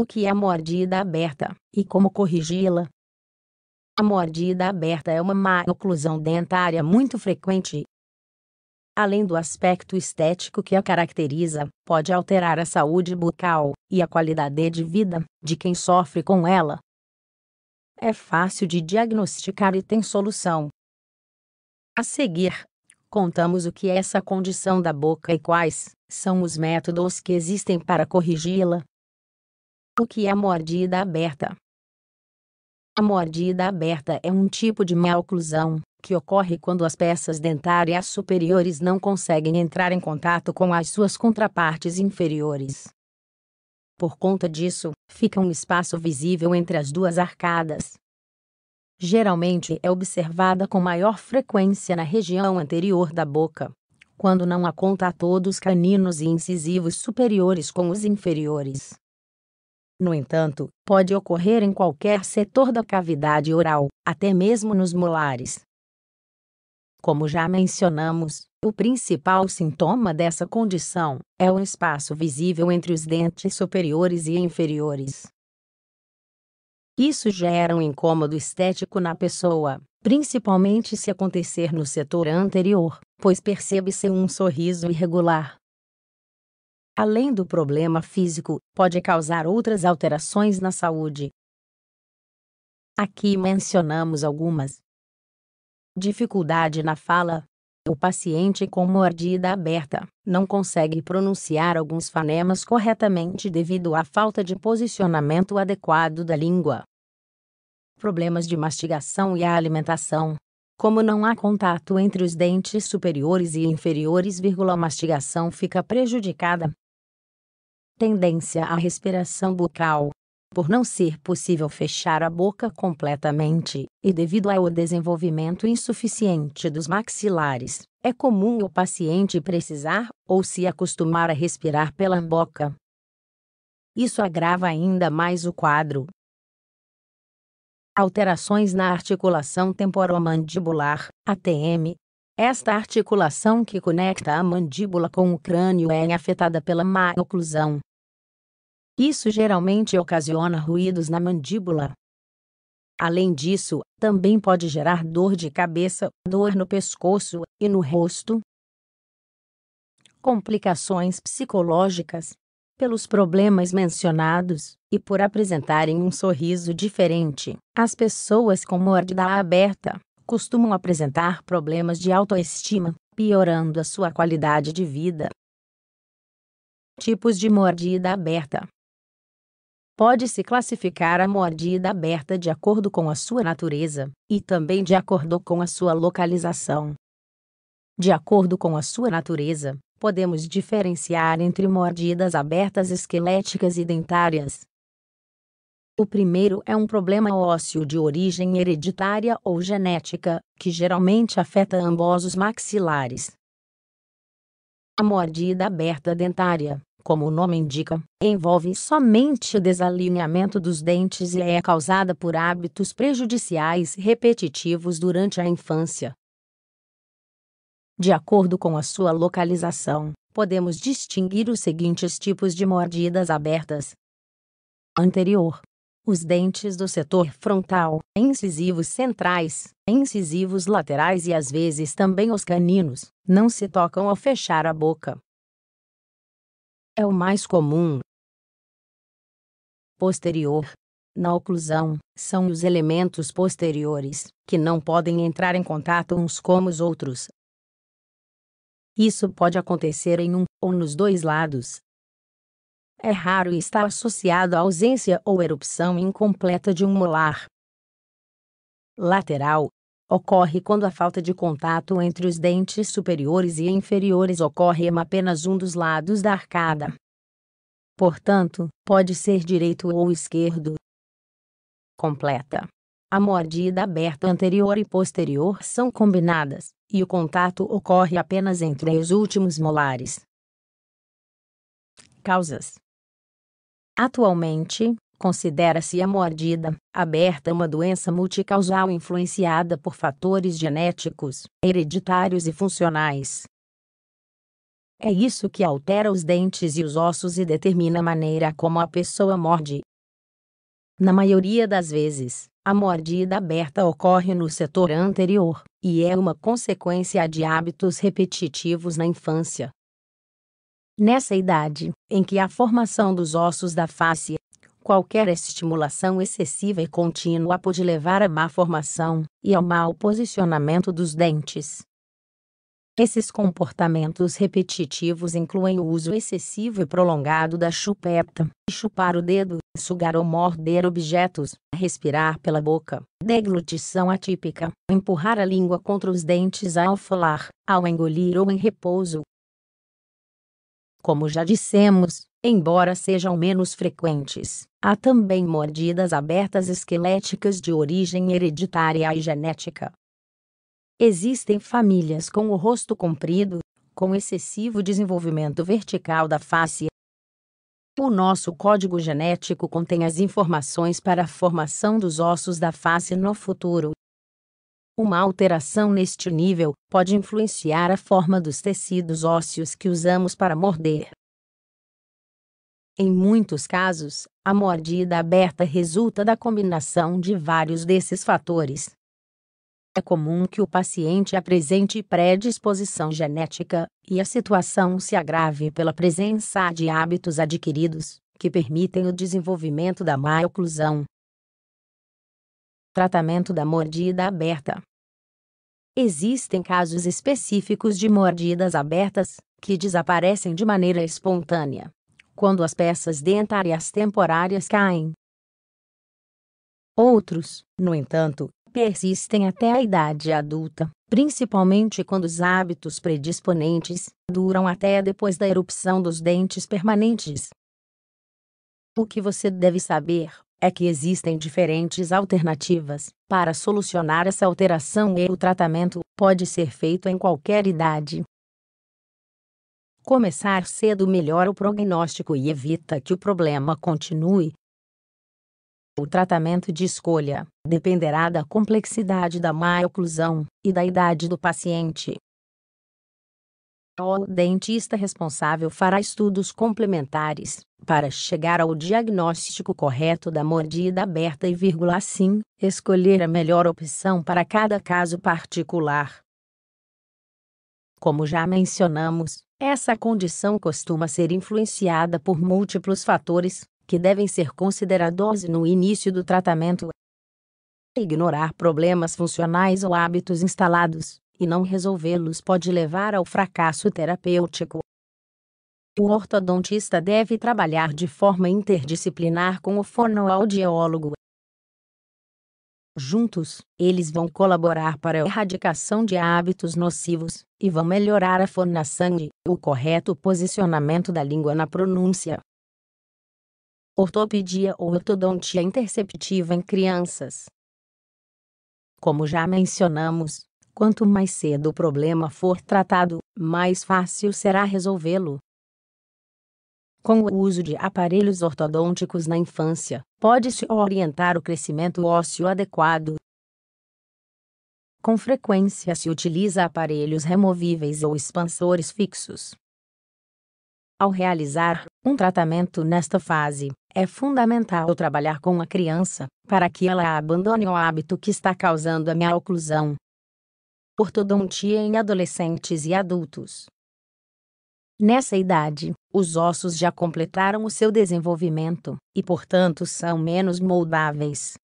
O que é mordida aberta, e como corrigi-la? A mordida aberta é uma má oclusão dentária muito frequente. Além do aspecto estético que a caracteriza, pode alterar a saúde bucal e a qualidade de vida de quem sofre com ela. É fácil de diagnosticar e tem solução. A seguir, contamos o que é essa condição da boca e quais são os métodos que existem para corrigi-la. O que é mordida aberta? A mordida aberta é um tipo de má oclusão que ocorre quando as peças dentárias superiores não conseguem entrar em contato com as suas contrapartes inferiores. Por conta disso, fica um espaço visível entre as duas arcadas. Geralmente é observada com maior frequência na região anterior da boca, quando não há contato dos caninos e incisivos superiores com os inferiores. No entanto, pode ocorrer em qualquer setor da cavidade oral, até mesmo nos molares. Como já mencionamos, o principal sintoma dessa condição é o espaço visível entre os dentes superiores e inferiores. Isso gera um incômodo estético na pessoa, principalmente se acontecer no setor anterior, pois percebe-se um sorriso irregular. Além do problema físico, pode causar outras alterações na saúde. Aqui mencionamos algumas. Dificuldade na fala. O paciente com mordida aberta não consegue pronunciar alguns fonemas corretamente devido à falta de posicionamento adequado da língua. Problemas de mastigação e alimentação. Como não há contato entre os dentes superiores e inferiores, a mastigação fica prejudicada. Tendência à respiração bucal. Por não ser possível fechar a boca completamente, e devido ao desenvolvimento insuficiente dos maxilares, é comum o paciente precisar, ou se acostumar a respirar pela boca. Isso agrava ainda mais o quadro. Alterações na articulação temporomandibular, ATM. Esta articulação que conecta a mandíbula com o crânio é afetada pela má oclusão. Isso geralmente ocasiona ruídos na mandíbula. Além disso, também pode gerar dor de cabeça, dor no pescoço e no rosto. Complicações psicológicas. Pelos problemas mencionados, e por apresentarem um sorriso diferente, as pessoas com mordida aberta costumam apresentar problemas de autoestima, piorando a sua qualidade de vida. Tipos de mordida aberta. Pode-se classificar a mordida aberta de acordo com a sua natureza, e também de acordo com a sua localização. De acordo com a sua natureza, podemos diferenciar entre mordidas abertas esqueléticas e dentárias. O primeiro é um problema ósseo de origem hereditária ou genética, que geralmente afeta ambos os maxilares. A mordida aberta dentária, como o nome indica, envolve somente o desalinhamento dos dentes e é causada por hábitos prejudiciais repetitivos durante a infância. De acordo com a sua localização, podemos distinguir os seguintes tipos de mordidas abertas. Anterior. Os dentes do setor frontal, incisivos centrais, incisivos laterais e às vezes também os caninos, não se tocam ao fechar a boca. É o mais comum. Posterior. Na oclusão, são os elementos posteriores, que não podem entrar em contato uns com os outros. Isso pode acontecer em um ou nos dois lados. É raro e está associado à ausência ou erupção incompleta de um molar. Lateral. Ocorre quando a falta de contato entre os dentes superiores e inferiores ocorre em apenas um dos lados da arcada. Portanto, pode ser direito ou esquerdo. Completa. A mordida aberta anterior e posterior são combinadas, e o contato ocorre apenas entre os últimos molares. Causas. Atualmente, considera-se a mordida aberta uma doença multicausal influenciada por fatores genéticos, hereditários e funcionais. É isso que altera os dentes e os ossos e determina a maneira como a pessoa morde. Na maioria das vezes, a mordida aberta ocorre no setor anterior, e é uma consequência de hábitos repetitivos na infância. Nessa idade, em que a formação dos ossos da face, qualquer estimulação excessiva e contínua pode levar à má formação e ao mau posicionamento dos dentes. Esses comportamentos repetitivos incluem o uso excessivo e prolongado da chupeta, chupar o dedo, sugar ou morder objetos, respirar pela boca, deglutição atípica, empurrar a língua contra os dentes ao falar, ao engolir ou em repouso. Como já dissemos, embora sejam menos frequentes, há também mordidas abertas esqueléticas de origem hereditária e genética. Existem famílias com o rosto comprido, com excessivo desenvolvimento vertical da face. O nosso código genético contém as informações para a formação dos ossos da face no futuro. Uma alteração neste nível pode influenciar a forma dos tecidos ósseos que usamos para morder. Em muitos casos, a mordida aberta resulta da combinação de vários desses fatores. É comum que o paciente apresente predisposição genética, e a situação se agrave pela presença de hábitos adquiridos, que permitem o desenvolvimento da má oclusão. Tratamento da mordida aberta. Existem casos específicos de mordidas abertas, que desaparecem de maneira espontânea, quando as peças dentárias temporárias caem. Outros, no entanto, persistem até a idade adulta, principalmente quando os hábitos predisponentes duram até depois da erupção dos dentes permanentes. O que você deve saber é que existem diferentes alternativas para solucionar essa alteração e o tratamento pode ser feito em qualquer idade. Começar cedo melhora o prognóstico e evita que o problema continue. O tratamento de escolha dependerá da complexidade da má oclusão e da idade do paciente. O dentista responsável fará estudos complementares para chegar ao diagnóstico correto da mordida aberta e, assim, escolher a melhor opção para cada caso particular. Como já mencionamos, essa condição costuma ser influenciada por múltiplos fatores, que devem ser considerados no início do tratamento. Ignorar problemas funcionais ou hábitos instalados, e não resolvê-los pode levar ao fracasso terapêutico. O ortodontista deve trabalhar de forma interdisciplinar com o fonoaudiólogo. Juntos, eles vão colaborar para a erradicação de hábitos nocivos, e vão melhorar a fonação e o correto posicionamento da língua na pronúncia. Ortopedia ou ortodontia interceptiva em crianças. Como já mencionamos, quanto mais cedo o problema for tratado, mais fácil será resolvê-lo. Com o uso de aparelhos ortodônticos na infância, pode-se orientar o crescimento ósseo adequado. Com frequência se utiliza aparelhos removíveis ou expansores fixos. Ao realizar um tratamento nesta fase, é fundamental trabalhar com a criança, para que ela abandone o hábito que está causando a má oclusão. Ortodontia em adolescentes e adultos. Nessa idade, os ossos já completaram o seu desenvolvimento, e portanto são menos moldáveis.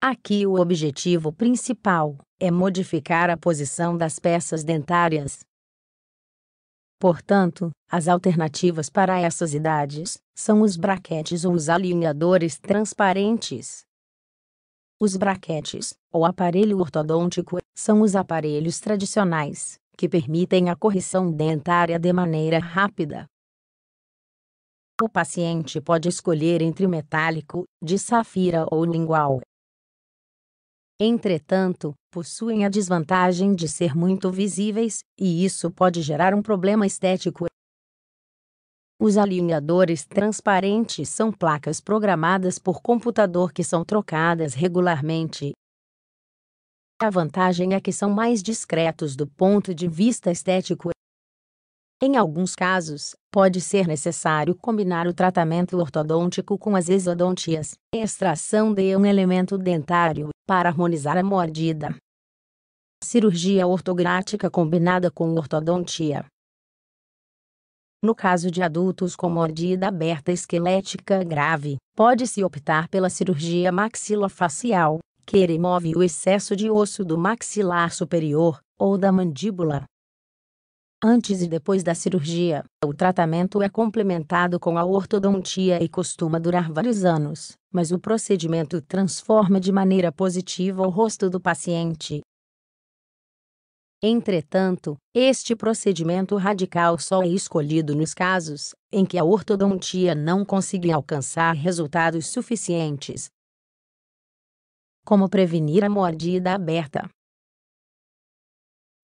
Aqui o objetivo principal é modificar a posição das peças dentárias. Portanto, as alternativas para essas idades são os braquetes ou os alinhadores transparentes. Os braquetes, ou aparelho ortodôntico, são os aparelhos tradicionais, que permitem a correção dentária de maneira rápida. O paciente pode escolher entre o metálico, de safira ou lingual. Entretanto, possuem a desvantagem de ser muito visíveis, e isso pode gerar um problema estético. Os alinhadores transparentes são placas programadas por computador que são trocadas regularmente. A vantagem é que são mais discretos do ponto de vista estético. Em alguns casos, pode ser necessário combinar o tratamento ortodôntico com as exodontias, extração de um elemento dentário, para harmonizar a mordida. Cirurgia ortognática combinada com ortodontia. No caso de adultos com mordida aberta esquelética grave, pode-se optar pela cirurgia maxilofacial, que remove o excesso de osso do maxilar superior, ou da mandíbula. Antes e depois da cirurgia, o tratamento é complementado com a ortodontia e costuma durar vários anos, mas o procedimento transforma de maneira positiva o rosto do paciente. Entretanto, este procedimento radical só é escolhido nos casos em que a ortodontia não conseguir alcançar resultados suficientes. Como prevenir a mordida aberta?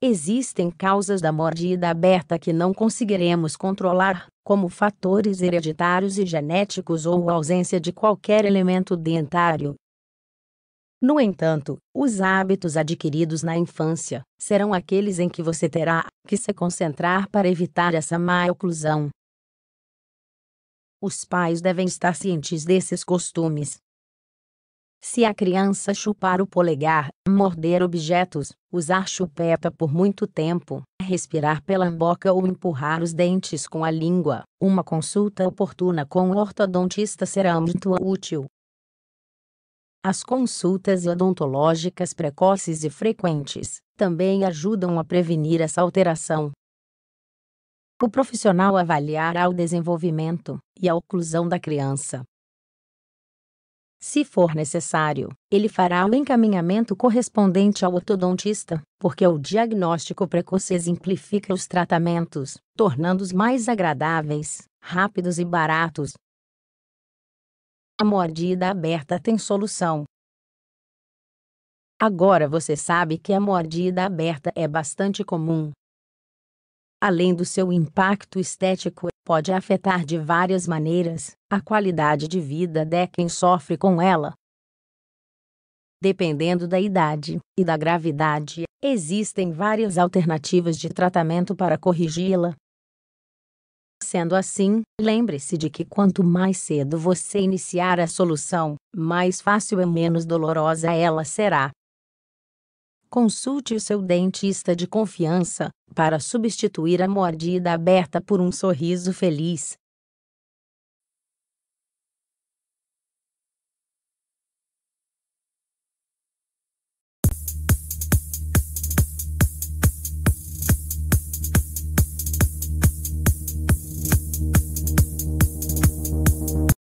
Existem causas da mordida aberta que não conseguiremos controlar, como fatores hereditários e genéticos ou ausência de qualquer elemento dentário. No entanto, os hábitos adquiridos na infância serão aqueles em que você terá que se concentrar para evitar essa má oclusão. Os pais devem estar cientes desses costumes. Se a criança chupar o polegar, morder objetos, usar chupeta por muito tempo, respirar pela boca ou empurrar os dentes com a língua, uma consulta oportuna com o ortodontista será muito útil. As consultas odontológicas precoces e frequentes também ajudam a prevenir essa alteração. O profissional avaliará o desenvolvimento e a oclusão da criança. Se for necessário, ele fará o encaminhamento correspondente ao ortodontista, porque o diagnóstico precoce exemplifica os tratamentos, tornando-os mais agradáveis, rápidos e baratos. A mordida aberta tem solução. Agora você sabe que a mordida aberta é bastante comum. Além do seu impacto estético, pode afetar de várias maneiras a qualidade de vida de quem sofre com ela. Dependendo da idade e da gravidade, existem várias alternativas de tratamento para corrigi-la. Sendo assim, lembre-se de que quanto mais cedo você iniciar a solução, mais fácil e menos dolorosa ela será. Consulte o seu dentista de confiança para substituir a mordida aberta por um sorriso feliz.